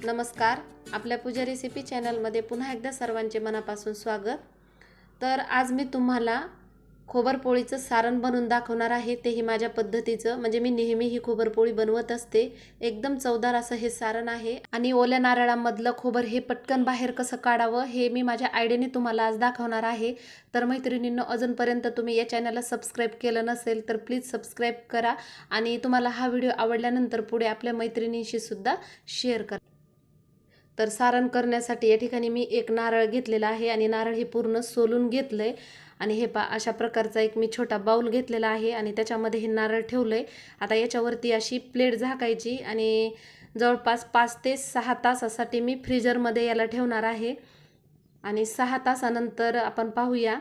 नमस्कार, आपल्या पूजा रेसिपी चॅनलमध्ये पुन्हा एकदा सर्वांचे मनापासून स्वागत। तर आज मी तुम्हाला खोबरपोळीचं सारण बनवून दाखवणार आहे, तेही माझ्या पद्धतीचं। म्हणजे मी नेहमी ही खोबरपोळी बनवत असते। एकदम चवदार असं हे सारण आहे आणि ओल्या नारळामधलं खोबर हे पटकन बाहेर कसं काढावं हे मी माझ्या आयडियाने तुम्हाला आज दाखवणार आहे। तर मैत्रिणींनो, अजूनपर्यंत तुम्ही या चॅनलला सबस्क्राइब केलं नसेल तर प्लीज सबस्क्राइब करा आणि तुम्हाला हा व्हिडिओ आवडल्यानंतर पुढे आपल्या मैत्रिणींशी सुद्धा शेअर करा। तर सारण करण्यासाठी या ठिकाणी मी एक नारळ घेतलेला आहे आणि नारळ हे पूर्ण सोलून घेतलंय आणि हे अशा प्रकारचा एक मी छोटा बाउल घेतलेला आहे आणि त्याच्यामध्ये हे नारळ ठेवलंय। आता याच्यावरती अशी प्लेट झाकायची आणि जवळपास 5 ते 6 तासासाठी मी फ्रीजरमध्ये याला ठेवणार आहे आणि 6 तासानंतर आपण पाहूया।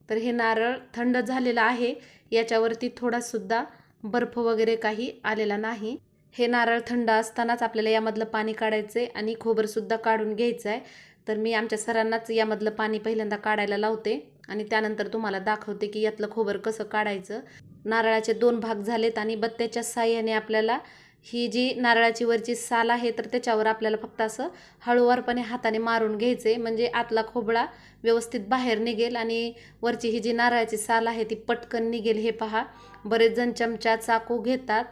तर हे नारळ थंड झालेलं आहे, याच्यावरती थोडा सुद्धा बर्फ वगैरे काही आलेला नाही। हे नारळ थंड असतानाच आपल्याला यामधलं पाणी काढायचे आणि खोबर सुद्धा काढून घ्यायचं आहे। तर मी आमच्या सरांनाच यामधलं पाणी पहिल्यांदा काढायला लावते आणि त्यानंतर तुम्हाला दाखवते की यातलं खोबर कसं काढायचं। नारळाचे 2 भाग झालेत आणि बत्त्याच्या साहाय्याने आपल्याला ही जी नारळाची वरची साल आहे तर त्याच्यावर आपल्याला फक्त असं हळूवारपणे हाताने मारून घ्यायचे, म्हणजे आतला खोबळा व्यवस्थित बाहेर निघेल आणि वरची ही जी नारळाची साल आहे ती पटकन निघेल। हे पहा, बरेच जण चमचा चाकू घेतात,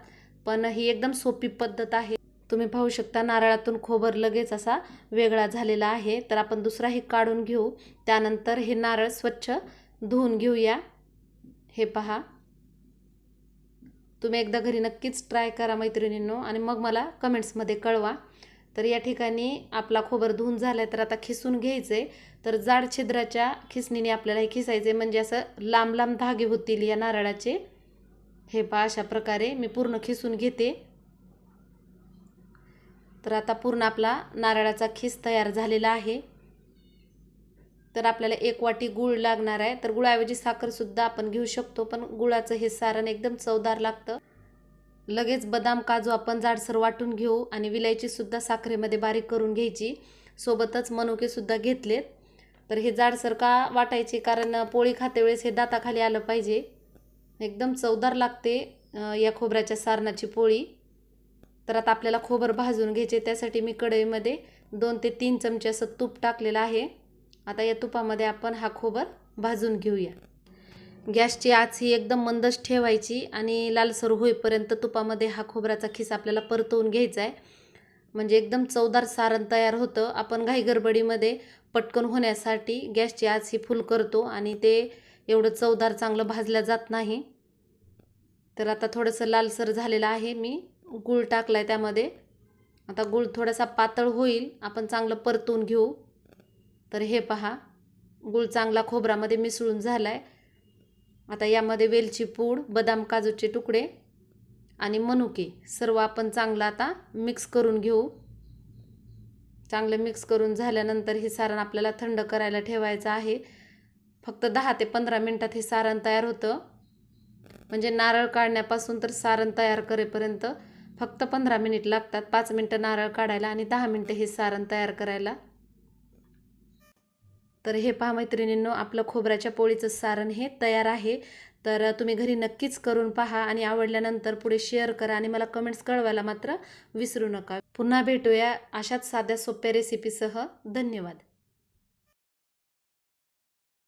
पण ही एकदम सोपी पद्धत आहे। तुम्ही पाहू शकता नारळातून खोबर लगेच असा वेगळा झालेला आहे। तर आपण दुसराही काढून घेऊ, त्यानंतर हे नारळ स्वच्छ धुवून घेऊया। हे पहा, तुम्ही एकदा घरी नक्कीच ट्राय करा मैत्रिणींनो आणि मग मला कमेंट्समध्ये कळवा। तर या ठिकाणी आपला खोबर धुवून झालाय, तर आता खिसून घ्यायचे। तर जाड छिद्राच्या खिसणीने आपल्याला हे खिसायचे, म्हणजे असं लांब लांब धागे होतील या नारळाचे। हे पहा, अशा प्रकारे मी पूर्ण खिसून घेते। तर आता पूर्ण आपला नारळाचा खिस तयार झालेला आहे। तर आपल्याला 1 वाटी गूळ लागणार आहे। तर गुळाऐवजी साखर सुद्धा आपण घेऊ शकतो, पण गुळाचं हे सारण एकदम चवदार लागतं। लगेच बदाम काजू आपण जाडसर वाटून घेऊ आणि विलायची सुद्धा साखरेमध्ये बारीक करून घ्यायची। सोबतच मनुके सुद्धा घेतलेत। तर हे जाडसर का वाटायचे, कारण पोळी खाते वेळेस हे दाताखाली आलं पाहिजे। एकदम चवदार लागते या खोबऱ्याच्या सारणाची पोळी। तर आता आपल्याला खोबर भाजून घ्यायचे, त्यासाठी मी कढईमध्ये 2 ते 3 चमचे असं तूप टाकलेलं आहे। आता या तुपामध्ये आपण हा खोबर भाजून घेऊया। गॅसची आच ही एकदम मंदच ठेवायची आणि लालसर होईपर्यंत तुपामध्ये हा खोबऱ्याचा खिस आपल्याला परतवून घ्यायचा आहे, म्हणजे एकदम चवदार सारण तयार होतं। आपण घाई गडबडीमध्ये पटकन होण्यासाठी गॅसची आच ही फुल करतो आणि ते एवढं चवदार चांगलं भाजलं जात नाही। तर आता थोडंसं लालसर झालेलं आहे, मी गूळ टाकलाय त्यामध्ये। आता गूळ थोडासा पातळ होईल, आपण चांगलं परतून घेऊ। तर हे पहा, गूळ चांगला खोबऱ्यामध्ये मिसळून झालाय। आता यामध्ये वेलची पूड, बदाम काजूचे तुकडे आणि मनुके सर्व आपण चांगलं आता मिक्स करून घेऊ। चांगलं मिक्स करून झाल्यानंतर हे सारण आपल्याला थंड करायला ठेवायचं आहे। फक्त 10 ते 15 मिनिटात हे सारण तयार होतं, म्हणजे नारळ काढण्यापासून तर सारण तयार करेपर्यंत फक्त 15 मिनिट लागतात। 5 मिनिटं नारळ काढायला आणि 10 मिनिटं हे सारण तयार करायला। तर हे पहा मैत्रिणींनो, आपलं खोबऱ्याच्या पोळीचं सारण हे तयार आहे। तर तुम्ही घरी नक्कीच करून पहा आणि आवडल्यानंतर पुढे शेअर करा आणि मला कमेंट्स कळवायला मात्र विसरू नका। पुन्हा भेटूया अशाच साध्या सोप्या रेसिपीसह। धन्यवाद।